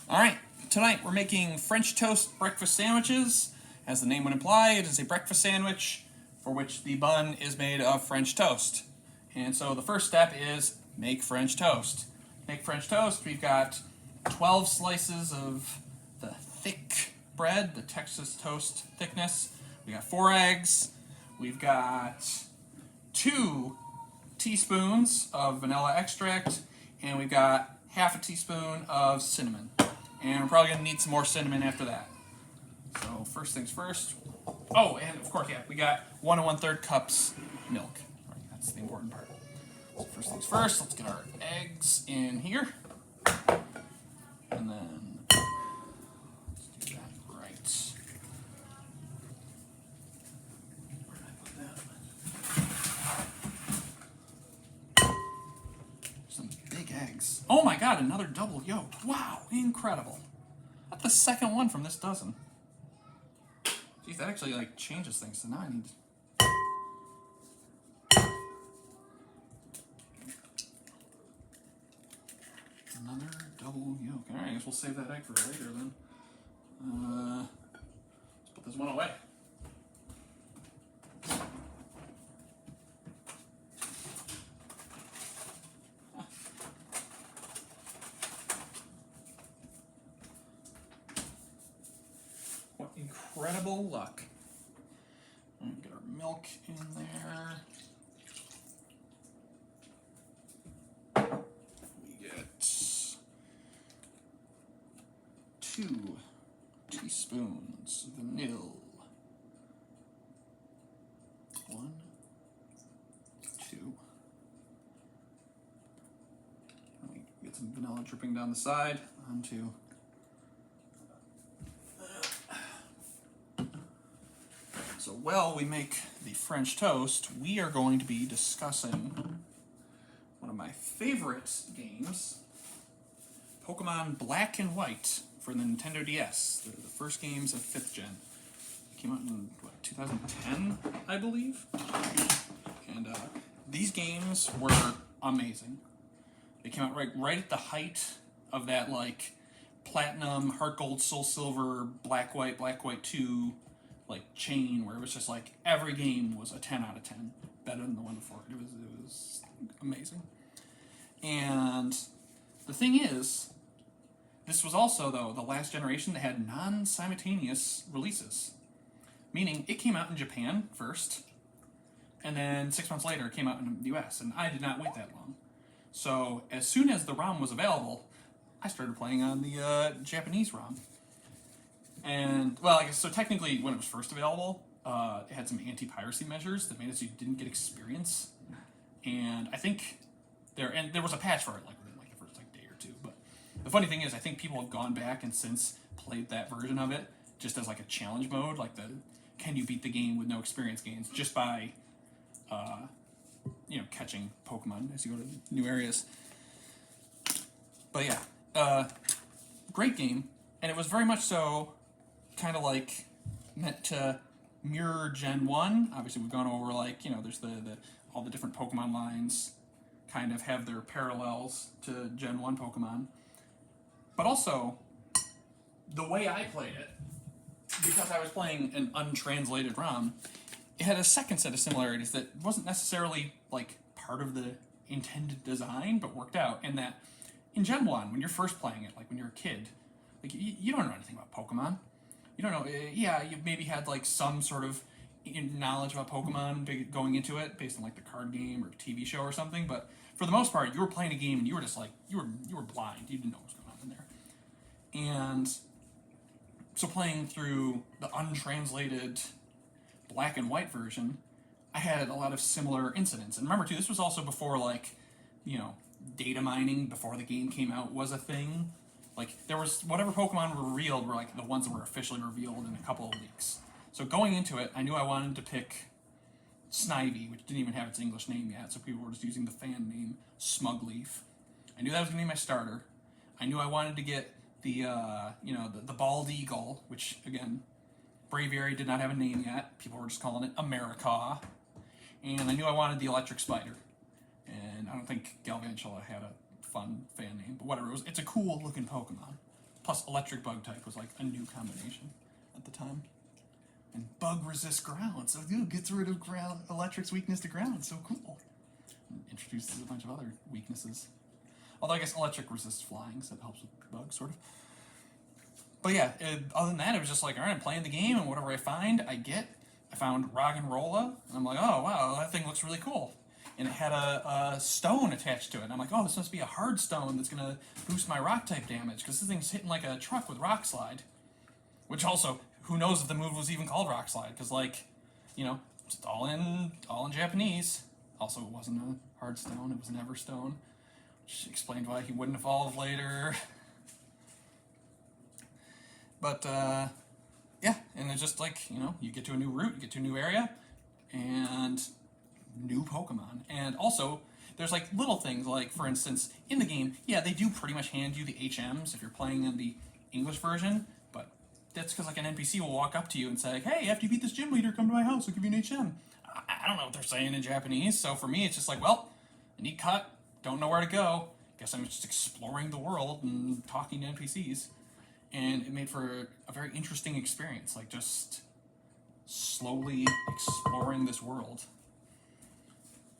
Alright, tonight we're making French toast breakfast sandwiches. As the name would imply, it is a breakfast sandwich for which the bun is made of French toast. And so the first step is make French toast. Make French toast, we've got 12 slices of the thick bread, the Texas toast thickness. We got 4 eggs. We've got 2 teaspoons of vanilla extract, and we've got half a teaspoon of cinnamon. And we're probably going to need some more cinnamon after that. So first things first. Oh, and of course, yeah, we got 1 1/3 cups milk. Right, that's the important part. So first things first, let's get our eggs in here. And then let's do that right. Where did I put that? Some big eggs. Oh my god, another double yolk. Wow, incredible. That's the second one from this dozen. Geez, that actually like changes things. So now I need another double yolk. Alright, I guess we'll save that egg for later then. Let's put this one away. What incredible luck. And get our milk in there. We get 2 teaspoons vanilla. 1, 2. And we get some vanilla dripping down the side onto. So while we make the French toast, we are going to be discussing one of my favorite games, Pokemon Black and White for the Nintendo DS. They're the first games of 5th gen. Came out in, what, 2010, I believe? And these games were amazing. They came out right at the height of that, like, Platinum, Heart Gold, Soul Silver, Black White 2, like, chain, where it was just like every game was a 10 out of 10, better than the one before. It was amazing. And the thing is, this was also, though, the last generation that had non-simultaneous releases, meaning it came out in Japan first, and then 6 months later it came out in the US, and I did not wait that long. So as soon as the ROM was available, I started playing on the Japanese ROM. And, well, I guess, so technically, when it was first available, it had some anti-piracy measures that made it so you didn't get experience. And I think there was a patch for it, like, within, like, the first, like, day or two. But the funny thing is, I think people have gone back and since played that version of it, just as, like, a challenge mode, like the, can you beat the game with no experience gains, just by, catching Pokemon as you go to new areas. But yeah, great game. And it was very much so kind of like meant to mirror Gen 1. Obviously, we've gone over, like, there's all the different Pokemon lines kind of have their parallels to Gen 1 Pokemon. But also, the way I played it, because I was playing an untranslated ROM, it had a second set of similarities that wasn't necessarily, like, part of the intended design, but worked out. And that in Gen 1, when you're first playing it, like when you're a kid, like, you don't know anything about Pokemon. You don't know, yeah, you maybe had, like, some sort of knowledge about Pokemon going into it, based on, like, the card game or TV show or something, but for the most part, you were playing a game and you were just, like, you were blind. You didn't know what was going on in there. And so playing through the untranslated Black and White version, I had a lot of similar incidents. And remember, too, this was also before, like, data mining, before the game came out, was a thing. Like, there was, whatever Pokemon were revealed were, like, the ones that were officially revealed in a couple of weeks. So going into it, I knew I wanted to pick Snivy, which didn't even have its English name yet, so people were just using the fan name Smugleaf. I knew that was going to be my starter. I knew I wanted to get the Bald Eagle, which, again, Braviary did not have a name yet. People were just calling it Americaw. And I knew I wanted the Electric Spider. And I don't think Galvantula had a fun fan name, but whatever. It's a cool looking Pokemon. Plus, electric bug type was like a new combination at the time. And bug resist ground, so it gets rid of ground, electric's weakness to ground. So cool. And introduces a bunch of other weaknesses. Although I guess electric resists flying, so it helps with bugs, sort of. But yeah, other than that, it was just like, all right, I'm playing the game, and whatever I find, I get. I found Roggenrola, and I'm like, oh wow, that thing looks really cool. And it had a stone attached to it. And I'm like, oh, this must be a hard stone that's gonna boost my rock type damage, because this thing's hitting like a truck with rock slide. Which also, who knows if the move was even called rock slide? Because it's all in Japanese. Also, it wasn't a hard stone; it was an Everstone, which explained why he wouldn't evolve later. But yeah, and it's just like, you get to a new route, you get to a new area, and new Pokemon. And also, there's like little things, like for instance, in the game, yeah, they do pretty much hand you the HMs if you're playing in the English version, but that's because like an NPC will walk up to you and say, hey, after you beat this gym leader, come to my house, I'll give you an HM. I don't know what they're saying in Japanese, so for me, it's just like, well, I need cut, don't know where to go, guess I'm just exploring the world and talking to NPCs. And it made for a very interesting experience, like just slowly exploring this world.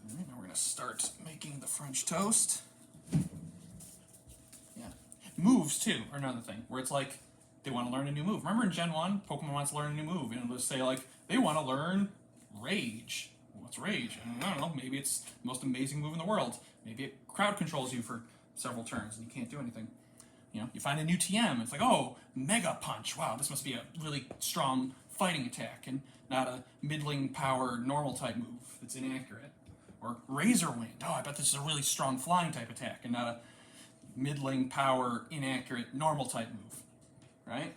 All right, now we're gonna start making the French toast. Yeah, moves too are another thing where it's like they want to learn a new move. Remember in Gen 1, Pokemon wants to learn a new move, and it'll just say like they want to learn Rage. What's Rage? I don't know. Maybe it's the most amazing move in the world. Maybe it crowd controls you for several turns and you can't do anything. You find a new TM, it's like, oh, Mega Punch. Wow, this must be a really strong fighting attack and not a middling power normal type move that's inaccurate. Or Razor Wind. Oh, I bet this is a really strong flying type attack and not a middling power inaccurate normal type move. Right?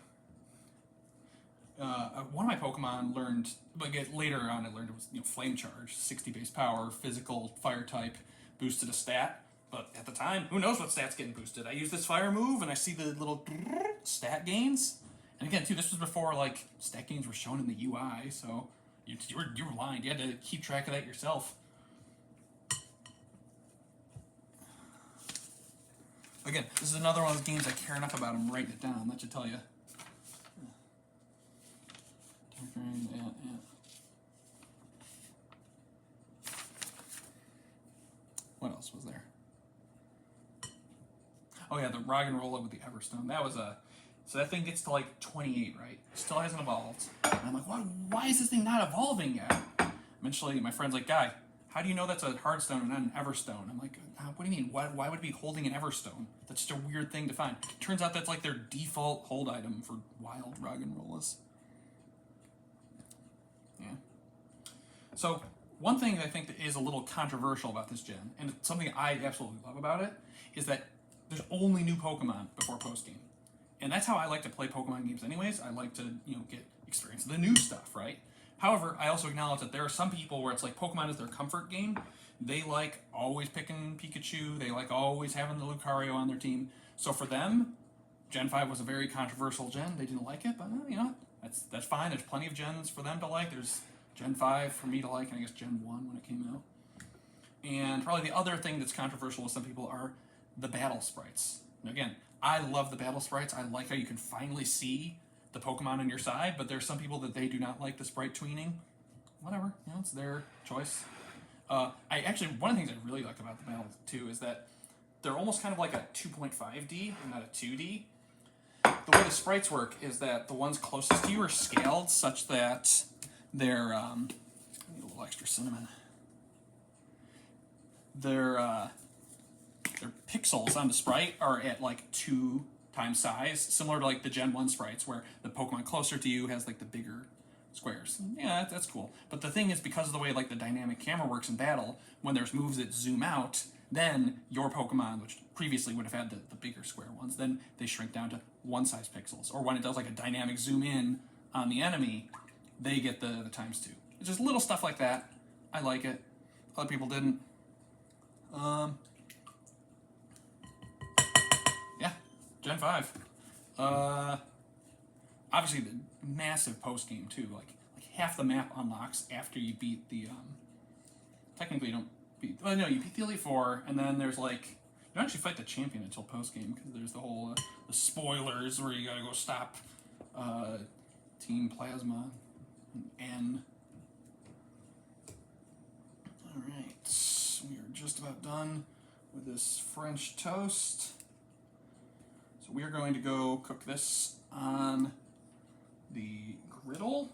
One of my Pokemon learned, but later on I learned it was Flame Charge, 60 base power, physical, fire type, boosted a stat. But at the time, who knows what stats getting boosted? I use this fire move, and I see the little stat gains. And again, too, this was before like stat gains were shown in the UI, so you were blind. You had to keep track of that yourself. Again, this is another one of those games I care enough about. I'm writing it down. That should tell you. Yeah. What else was there? Oh yeah, the Roggenrola with the Everstone. That was so that thing gets to like 28, right? Still hasn't evolved. And I'm like, why is this thing not evolving yet? Eventually, my friend's like, Guy, how do you know that's a hard stone and not an Everstone? I'm like, what do you mean? Why would it be holding an Everstone? That's just a weird thing to find. Turns out that's like their default hold item for wild Roggenrolas. Yeah. So, one thing that I think that is a little controversial about this gen, and it's something I absolutely love about it, is that there's only new Pokemon before post-game. And that's how I like to play Pokemon games anyways. I like to, get experience of the new stuff, right? However, I also acknowledge that there are some people where it's like Pokemon is their comfort game. They like always picking Pikachu. They like always having the Lucario on their team. So for them, Gen 5 was a very controversial gen. They didn't like it, but that's fine. There's plenty of gens for them to like. There's Gen 5 for me to like, and I guess Gen 1 when it came out. And probably the other thing that's controversial with some people are the battle sprites. And again, I love the battle sprites. I like how you can finally see the Pokemon on your side, but there's some people that they do not like the sprite tweening. Whatever, it's their choice. One of the things I really like about the battles too is that they're almost kind of like a 2.5D and not a 2D. The way the sprites work is that the ones closest to you are scaled such that they're I need a little extra cinnamon. Their pixels on the sprite are at like 2 times size, similar to like the Gen 1 sprites where the Pokemon closer to you has like the bigger squares. Yeah, that's cool. But the thing is, because of the way like the dynamic camera works in battle, when there's moves that zoom out, then your Pokemon, which previously would have had the bigger square ones, then they shrink down to 1 size pixels. Or when it does like a dynamic zoom in on the enemy, they get the times 2. It's just little stuff like that. I like it. Other people didn't. Yeah, Gen 5. Obviously the massive post game too. Like half the map unlocks after you beat the. Technically, you don't beat. Well, no, you beat the Elite Four, and then there's like don't actually fight the champion until post game because there's the whole the spoilers where you gotta go stop Team Plasma and N. All right, we are just about done with this French toast. So we are going to go cook this on the griddle,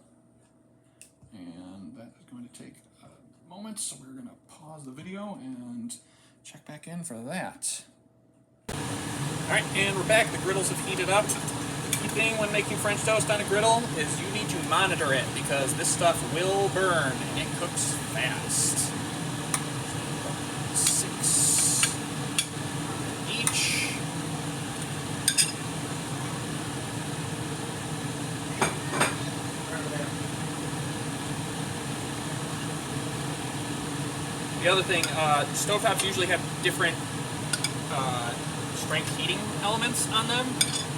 and that is going to take a moment. So we're going to pause the video and check back in for that. Alright, and we're back. The griddles have heated up. The key thing when making French toast on a griddle is you need to monitor it because this stuff will burn and it cooks fast. 6 each. The other thing, stovetops usually have different strength heating elements on them,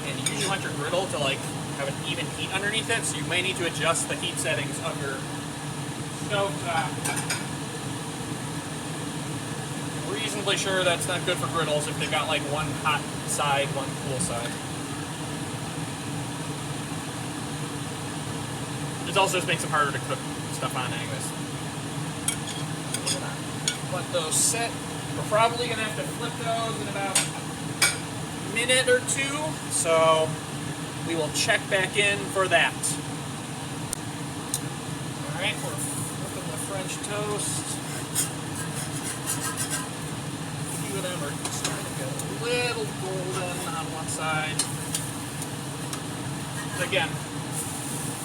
and you usually want your griddle to like have an even heat underneath it, so you may need to adjust the heat settings of your stovetop. Reasonably sure that's not good for griddles if they've got like one hot side, one cool side. It also just makes them harder to cook stuff on anyways. Let those sit. We're probably going to have to flip those in about a minute or two, so we will check back in for that. Alright, we're flipping the French toast. A few of them are starting to get a little golden on one side. But again,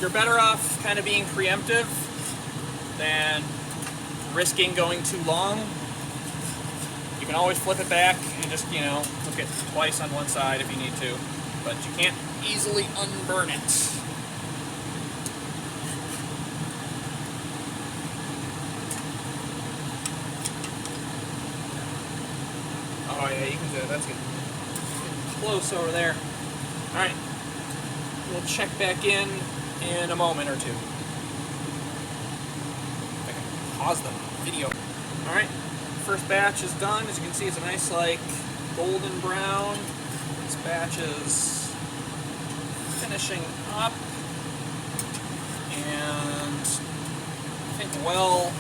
you're better off kind of being preemptive than risking going too long. You can always flip it back and just, you know, cook it twice on one side if you need to, but you can't easily unburn it. Oh yeah, you can do it. That's getting close over there. Alright, we'll check back in a moment or two. Pause the video. Alright, first batch is done. As you can see, it's a nice, like, golden brown. This batch is finishing up. And I think while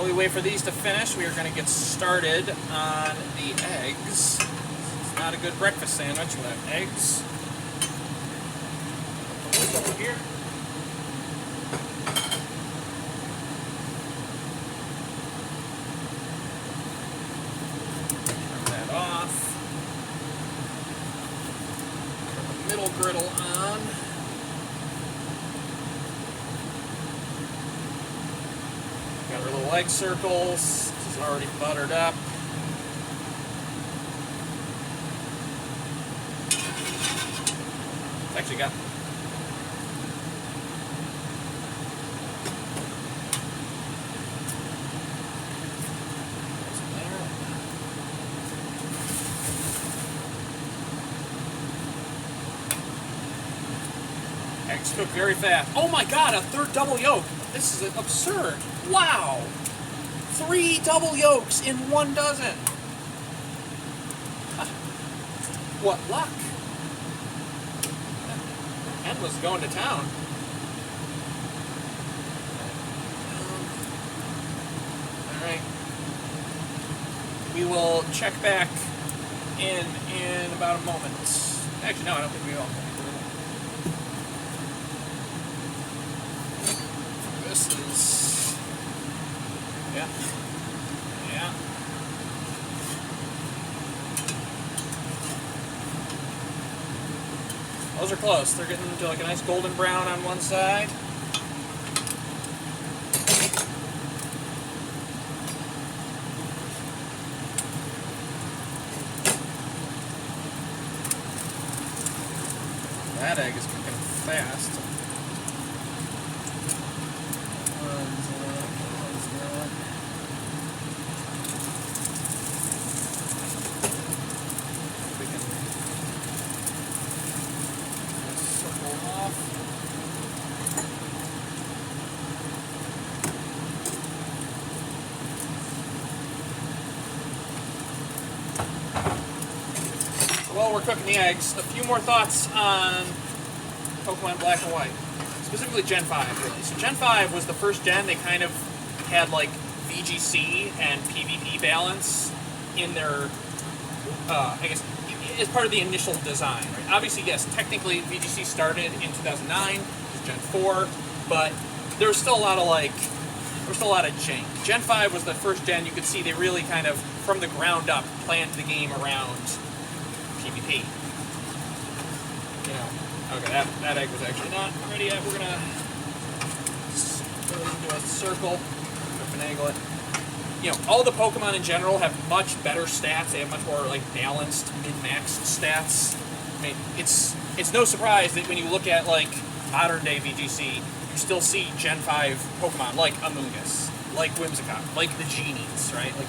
we wait for these to finish, we are going to get started on the eggs. It's not a good breakfast sandwich without eggs. Put this over here. Middle griddle on. Got our little egg circles. This is already buttered up. It's actually got eggs cook very fast. Oh my god, a third double yolk. This is absurd. Wow. 3 double yolks in 1 dozen. What luck. Ken was going to town. Alright. We will check back in about a moment. Actually, no, I don't think we will. This is... Yeah. Yeah. Those are close. They're getting to like a nice golden brown on one side. That egg is cooking fast. We can circle off. we're cooking the eggs, a few more thoughts on Pokemon Black and White. Specifically Gen 5, really. So Gen 5 was the first gen they kind of had, like, VGC and PvP balance in their, I guess, as part of the initial design, right? Obviously, yes, technically VGC started in 2009, which is Gen 4, but there was still a lot of, like, jank. Gen 5 was the first gen you could see they really kind of, from the ground up, planned the game around PvP. You know, okay, that egg was actually not ready yet. We're gonna do a circle, finagle it. You know, all the Pokemon in general have much better stats. They have much more, like, balanced, min-maxed stats. I mean, it's no surprise that when you look at, like, modern-day VGC, you still see Gen 5 Pokemon, like Amoonguss, like Whimsicott, like the Genies, right? Like,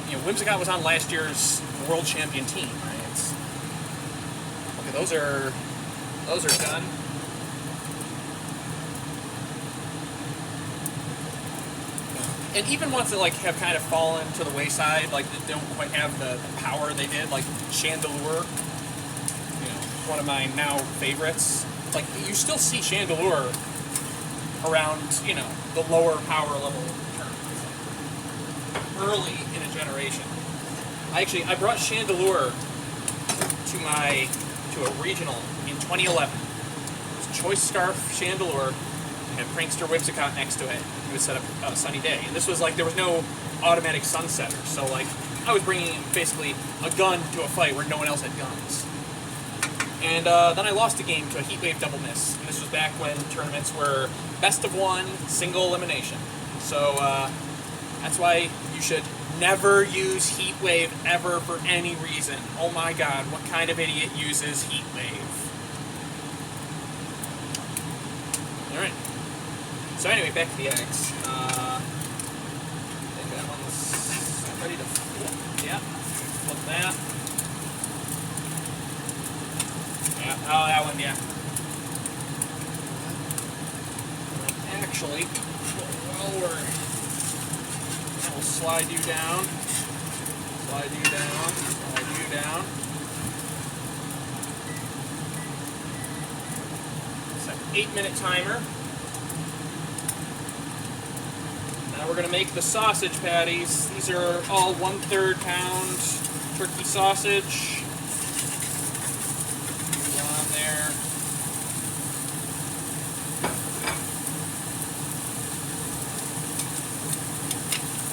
you know, Whimsicott was on last year's World Champion team, right? Okay, those are done. And even ones that, like, have kind of fallen to the wayside, like, that don't quite have the power they did, like Chandelure, you know, one of my now favorites. Like, you still see Chandelure around, you know, the lower power level terms, early in a generation. I brought Chandelure to a regional in 2011. It was Choice Scarf Chandelure, had Prankster Whimsicott next to it. It would set up a sunny day. And this was like, there was no automatic sunsetter. So, like, I was bringing basically a gun to a fight where no one else had guns. And then I lost a game to a Heatwave double miss. And this was back when tournaments were best of one, single elimination. So that's why you should never use Heatwave ever for any reason. Oh my god, what kind of idiot uses Heatwave? Alright. So anyway, back to the eggs. I think that one's ready to flip. Yeah, flip that. Yeah, oh, that one, yeah. Actually, while we'll slide you down, slide you down, slide you down. Set 8-minute timer. Now we're going to make the sausage patties. These are all 1/3 pound turkey sausage. Go on there.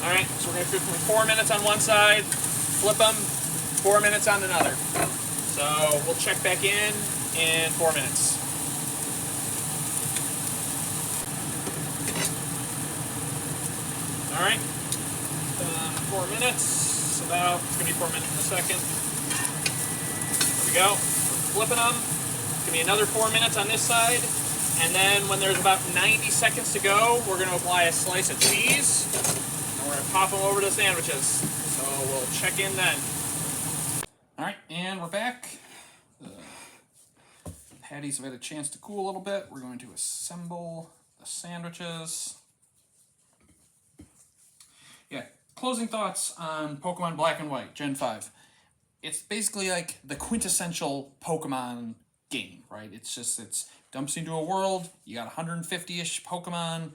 Alright, so we're going to cook them 4 minutes on one side, flip them, 4 minutes on another. So we'll check back in 4 minutes. Alright, 4 minutes, it's going to be 4 minutes in a second. There we go, we're flipping them. It's going to be another 4 minutes on this side. And then when there's about 90 seconds to go, we're going to apply a slice of cheese. And we're going to pop them over to the sandwiches. So we'll check in then. Alright, and we're back. The patties have had a chance to cool a little bit. We're going to assemble the sandwiches. Yeah, closing thoughts on Pokemon Black and White, Gen 5. It's basically like the quintessential Pokemon game, right? It's dumps you into a world, you got 150-ish Pokemon,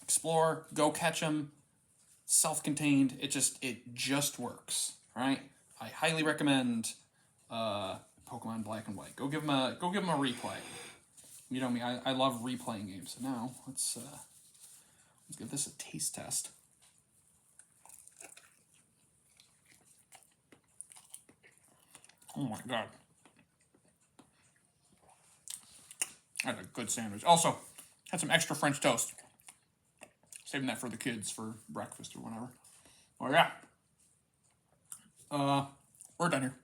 explore, go catch them, self-contained, it just works, right? I highly recommend Pokemon Black and White. Go give them a replay. You know me, I love replaying games. So now let's give this a taste test. Oh my god. That's a good sandwich. Also, had some extra French toast. Saving that for the kids for breakfast or whatever. Oh yeah. We're done here.